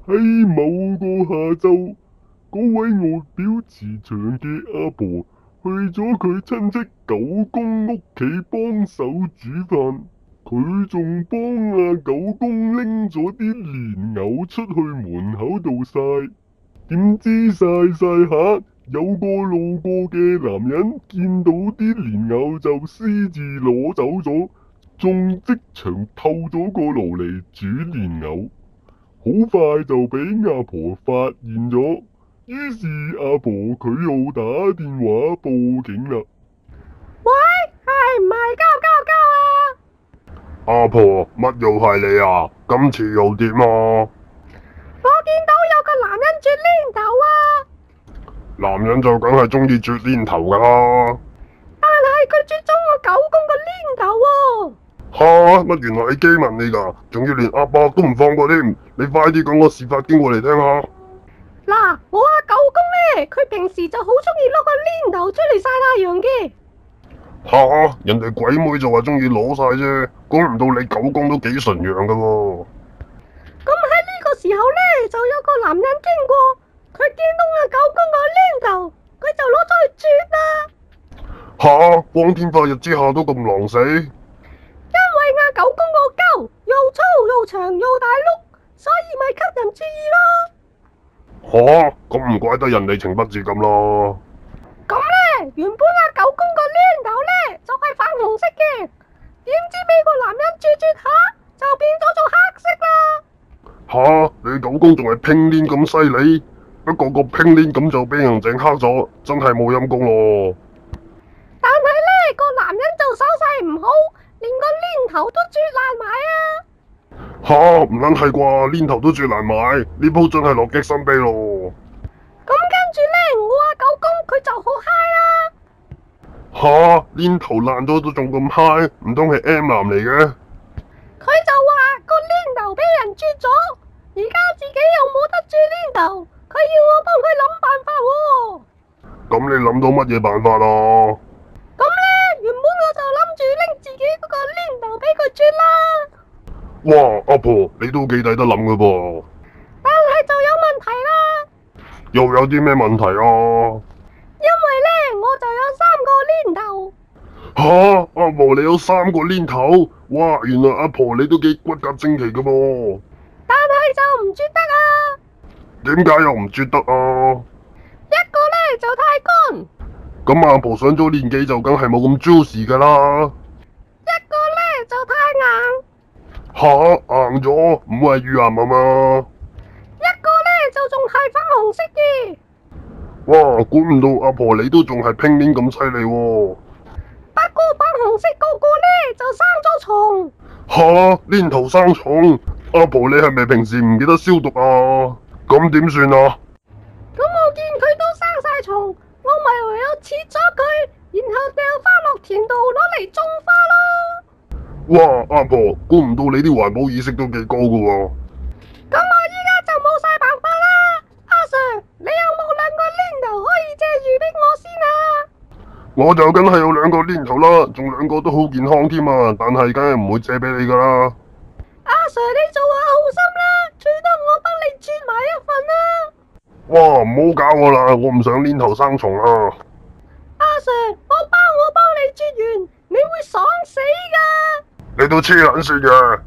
喺某個下晝，嗰位外表慈祥嘅阿婆去咗佢親戚狗公屋企幫手煮飯，佢仲幫阿狗公拎咗啲蓮藕出去門口度曬。點知曬曬下，有個路過嘅男人見到啲蓮藕就私自攞走咗，仲即場透咗個爐嚟煮蓮藕。好快就俾阿婆發現咗，於是阿婆佢又打電話報警啦。喂，係唔係交？阿婆，乜又係你啊？今次又點啊？我見到有個男人啜黏頭啊！男人就梗係中意啜黏頭噶啦。但係佢啜咗我狗公個黏頭喎！吓，乜原來係基民嚟噶？仲要連阿伯都唔放過添？你快啲講個事發經過嚟聽下。嗱，我阿狗公呢，佢平時就好中意攞個黏頭出嚟曬太陽嘅。吓，人哋鬼妹就話中意攞晒啫，估唔到你狗公都幾純陽噶喎。咁喺呢個時候呢，就有個男人經過，佢見到阿狗公個黏頭，佢就攞咗去啜啦。吓，光天化日之下都咁狼死？因為阿狗公個膠又粗又長又大碌，所以咪吸人注意咯。吓，咁唔怪得人哋情不自禁啦。咁呢，原本阿狗公個黏頭呢，就係粉紅色嘅，點知俾個男人啜啜下就變咗做黑色啦。吓，你狗公仲係拼黏咁犀利，不過個拼黏咁就俾人整黑咗，真係冇陰功咯。但係呢個男人就手勢唔好，連個黏頭都啜爛埋啊！吓，唔撚係啩？黏頭都啜爛埋，呢鋪真係樂極生悲咯。咁跟住呢，我阿狗公佢就好嗨啦。吓，黏頭爛咗都仲咁嗨，唔通係 M 男嚟嘅？佢就話個黏頭俾人啜咗，而家自己又冇得啜黏頭，佢要我幫佢諗辦法喎。咁你諗到乜嘢辦法啊？咁呢，原本我就諗住拎自己嗰個黏頭俾佢啜啦。哇，阿婆，你都幾抵得諗噶噃。但係就有問題啦，又有啲咩問題啊？因為呢，我就有3個黏頭。吓，阿婆你有3個黏頭？哇，原來阿婆你都幾骨骼精奇噶噃。但係就唔啜得啊。點解又唔啜得啊？一個呢就太乾，咁阿婆上咗年紀就梗係冇咁 juicy 噶啦。一個呢就太硬，吓，硬咗，唔會係乳癌啊嘛？一個呢就仲係粉紅色嘅。哇，估唔到阿婆你都仲係拼黏咁犀利喎。不過粉紅色嗰個呢就生咗蟲。吓，黏頭生蟲，阿婆你係咪平時唔記得消毒啊？咁點算啊？咁我見佢都生晒蟲，我咪唯有切咗佢，然後掉翻落田度攞嚟種花咯。哇，阿婆，估唔到你啲環保意識都幾高噶喎。咁我依家就冇晒辦法啦。阿 Sir，你有冇2個黏頭可以借住俾我先啊？我就梗係有2個黏頭啦，仲2個都好健康添啊，但係梗係唔會借俾你噶啦。阿 Sir，你做下好心啦，最多我幫你啜埋一份啦。哇，唔好搞我啦，我唔想黏頭生蟲啊。阿 Sir，我幫你啜完，你會爽死噶。你都黐撚線嘅。